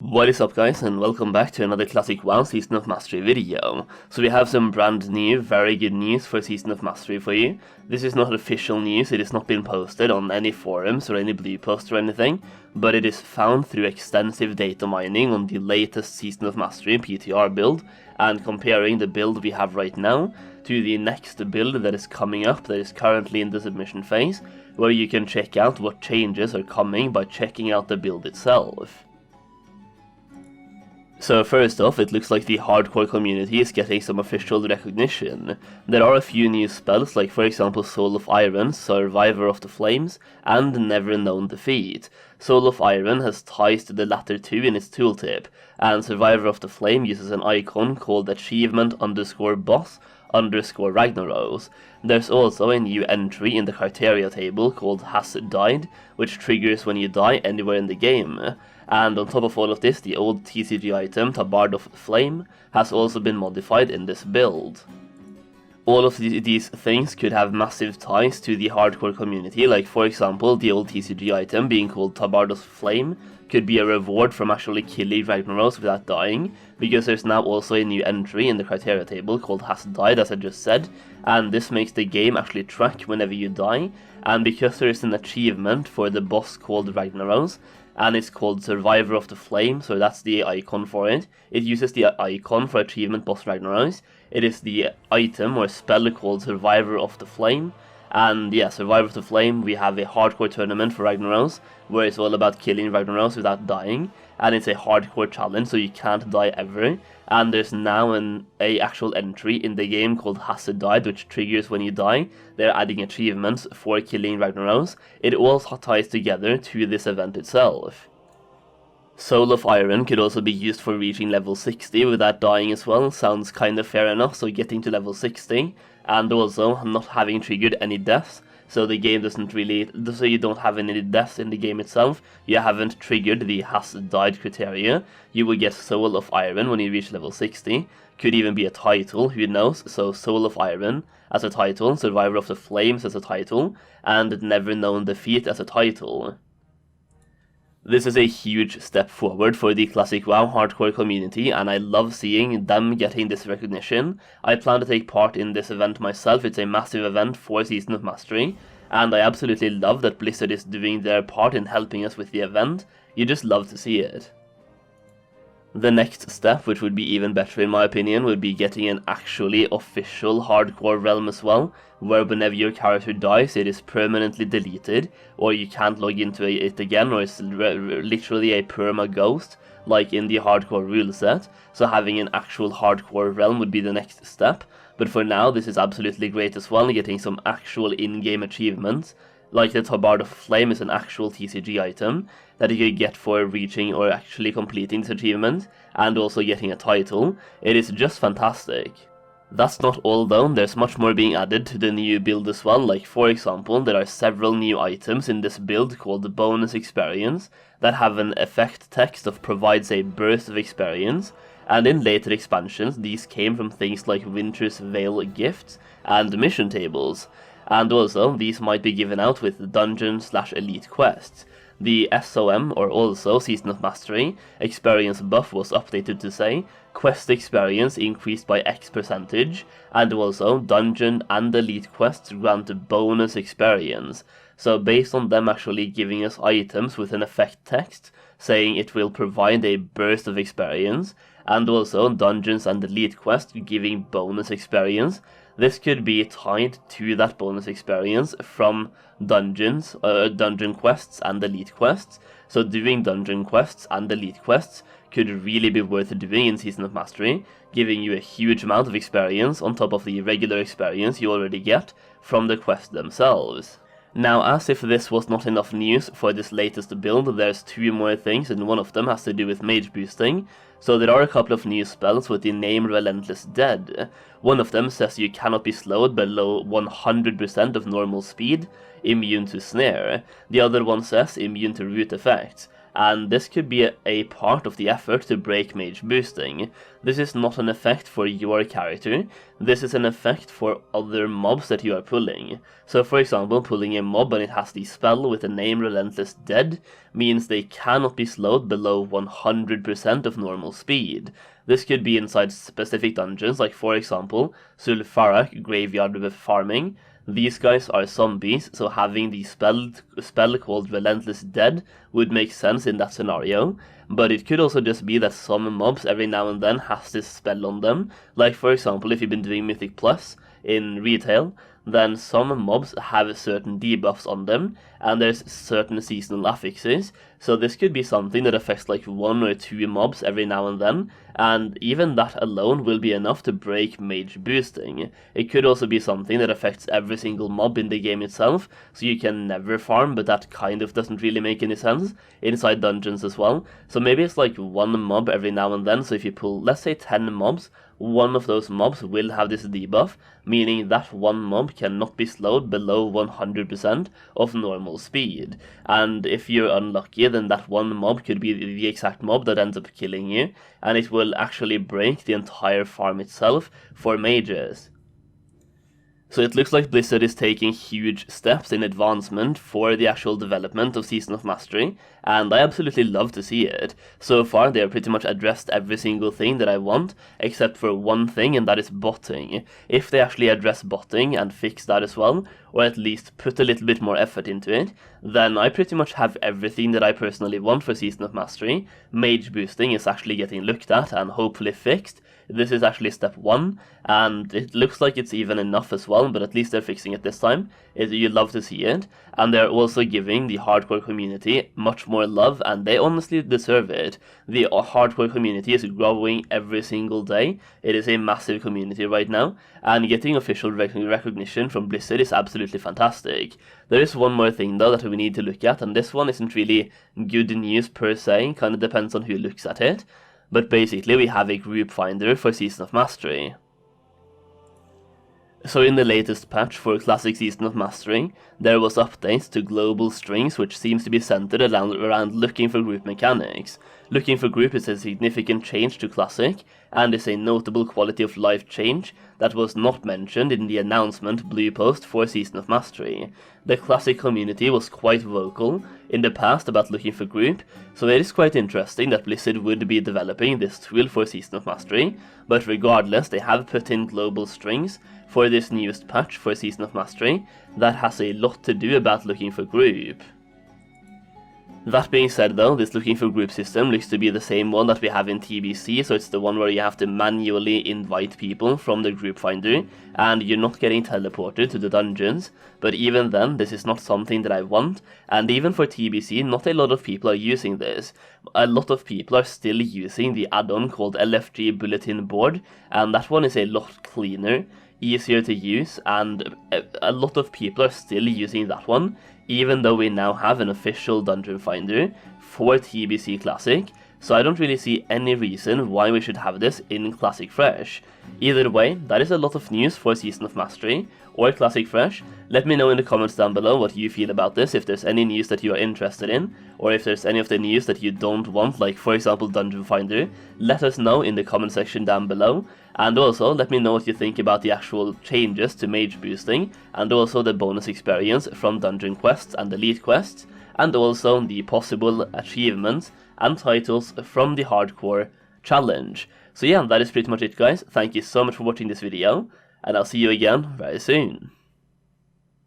What is up guys, and welcome back to another classic WoW Season of Mastery video. So we have some brand new, very good news for Season of Mastery for you. This is not official news, it has not been posted on any forums or any blue post or anything, but it is found through extensive data mining on the latest Season of Mastery PTR build, and comparing the build we have right now to the next build that is coming up, that is currently in the submission phase, where you can check out what changes are coming by checking out the build itself. So first off, it looks like the hardcore community is getting some official recognition. There are a few new spells, like for example Soul of Iron, Survivor of the Flames, and Never Known Defeat. Soul of Iron has ties to the latter two in its tooltip, and Survivor of the Flame uses an icon called achievement_boss_Ragnaros. There's also a new entry in the criteria table called Has Died, which triggers when you die anywhere in the game. And on top of all of this, the old TCG item, Tabard of Flame, has also been modified in this build. All of these things could have massive ties to the hardcore community, like for example, the old TCG item being called Tabard of Flame could be a reward from actually killing Ragnaros without dying, because there's now also a new entry in the criteria table called Has Died, as I just said, and this makes the game actually track whenever you die, and because there is an achievement for the boss called Ragnaros, and it's called Survivor of the Flame, so that's the icon for it. It uses the icon for achievement boss Ragnaros. It is the item or spell called Survivor of the Flame. And yeah, Survivor of the Flame, we have a hardcore tournament for Ragnaros, where it's all about killing Ragnaros without dying. And it's a hardcore challenge, so you can't die ever. And there's now an actual entry in the game called Has Died, which triggers when you die. They're adding achievements for killing Ragnaros. It all ties together to this event itself. Soul of Iron could also be used for reaching level 60 without dying as well, sounds kinda fair enough, so getting to level 60, and also not having triggered any deaths, so the game doesn't really, so you don't have any deaths in the game itself, you haven't triggered the Has Died criteria, you will get Soul of Iron when you reach level 60, could even be a title, who knows, so Soul of Iron as a title, Survivor of the Flames as a title, and Never Known Defeat as a title. This is a huge step forward for the classic WoW hardcore community, and I love seeing them getting this recognition. I plan to take part in this event myself. It's a massive event for Season of Mastery, and I absolutely love that Blizzard is doing their part in helping us with the event. You just love to see it. The next step, which would be even better in my opinion, would be getting an actually official hardcore realm as well, where whenever your character dies it is permanently deleted, or you can't log into it again, or it's literally a perma ghost, like in the hardcore rule set. So having an actual hardcore realm would be the next step, but for now this is absolutely great as well, getting some actual in-game achievements. Like the Tabard of Flame is an actual TCG item that you could get for reaching or actually completing this achievement, and also getting a title. It is just fantastic. That's not all though, there's much more being added to the new build as well, like for example there are several new items in this build called the Bonus Experience that have an effect text of provides a burst of experience, and in later expansions these came from things like Winter's Veil gifts and mission tables. And also, these might be given out with dungeon/elite quests. The SOM, or also Season of Mastery, experience buff was updated to say, quest experience increased by X%, and also dungeon and elite quests grant bonus experience. So based on them actually giving us items with an effect text, saying it will provide a burst of experience, and also dungeons and elite quests giving bonus experience, this could be tied to that bonus experience from dungeon quests and elite quests, so doing dungeon quests and elite quests could really be worth doing in Season of Mastery, giving you a huge amount of experience on top of the regular experience you already get from the quests themselves. Now, as if this was not enough news for this latest build, there's two more things, and one of them has to do with mage boosting. So there are a couple of new spells with the name Relentless Dead. One of them says you cannot be slowed below 100% of normal speed, immune to snare. The other one says immune to root effects. and this could be a part of the effort to break Mage boosting. This is not an effect for your character, this is an effect for other mobs that you are pulling. So for example, pulling a mob and it has the spell with the name Relentless Dead means they cannot be slowed below 100% of normal speed. This could be inside specific dungeons, like for example, Sulfarak Graveyard Farming. These guys are zombies, so having the spell called Relentless Dead would make sense in that scenario, but it could also just be that some mobs every now and then has this spell on them, like for example if you've been doing Mythic Plus in retail, then some mobs have certain debuffs on them, and there's certain seasonal affixes, so this could be something that affects like 1 or 2 mobs every now and then, and even that alone will be enough to break Mage boosting. It could also be something that affects every single mob in the game itself, so you can never farm, but that kind of doesn't really make any sense, inside dungeons as well. So maybe it's like 1 mob every now and then, so if you pull, let's say 10 mobs, one of those mobs will have this debuff, meaning that one mob cannot be slowed below 100% of normal speed. And if you're unlucky, then that one mob could be the exact mob that ends up killing you, and it will actually break the entire farm itself for mages. So it looks like Blizzard is taking huge steps in advancement for the actual development of Season of Mastery, and I absolutely love to see it. So far they have pretty much addressed every single thing that I want, except for one thing, and that is botting. If they actually address botting and fix that as well, or at least put a little bit more effort into it, then I pretty much have everything that I personally want for Season of Mastery. Mage boosting is actually getting looked at and hopefully fixed. This is actually step 1, and it looks like it's even enough as well, but at least they're fixing it this time. You'd love to see it, and they're also giving the hardcore community much more love, and they honestly deserve it. The hardcore community is growing every single day. It is a massive community right now, and getting official recognition from Blizzard is absolutely fantastic. There is one more thing though that we need to look at, and this one isn't really good news per se, kind of depends on who looks at it. But basically we have a group finder for Season of Mastery. So in the latest patch for Classic Season of Mastery, there was updates to global strings which seems to be centered around looking for group mechanics. Looking for group is a significant change to Classic, and is a notable quality of life change that was not mentioned in the announcement blue post for Season of Mastery. The Classic community was quite vocal in the past about looking for group, so it is quite interesting that Blizzard would be developing this tool for Season of Mastery, but regardless they have put in global strings for this newest patch for Season of Mastery that has a lot to do about looking for group. That being said though, this looking for group system looks to be the same one that we have in TBC, so it's the one where you have to manually invite people from the group finder, and you're not getting teleported to the dungeons, but even then, this is not something that I want, and even for TBC, not a lot of people are using this. A lot of people are still using the add-on called LFG Bulletin Board, and that one is a lot cleaner, easier to use, and a lot of people are still using that one, even though we now have an official dungeon finder for TBC Classic, so I don't really see any reason why we should have this in Classic Fresh. Either way, that is a lot of news for Season of Mastery, or Classic Fresh. Let me know in the comments down below what you feel about this, if there's any news that you are interested in, or if there's any of the news that you don't want, like for example Dungeon Finder. Let us know in the comment section down below, and also let me know what you think about the actual changes to Mage boosting, and also the bonus experience from Dungeon Quests and Elite Quests, and also the possible achievements and titles from the Hardcore Challenge. So yeah, that is pretty much it guys. Thank you so much for watching this video, and I'll see you again very soon.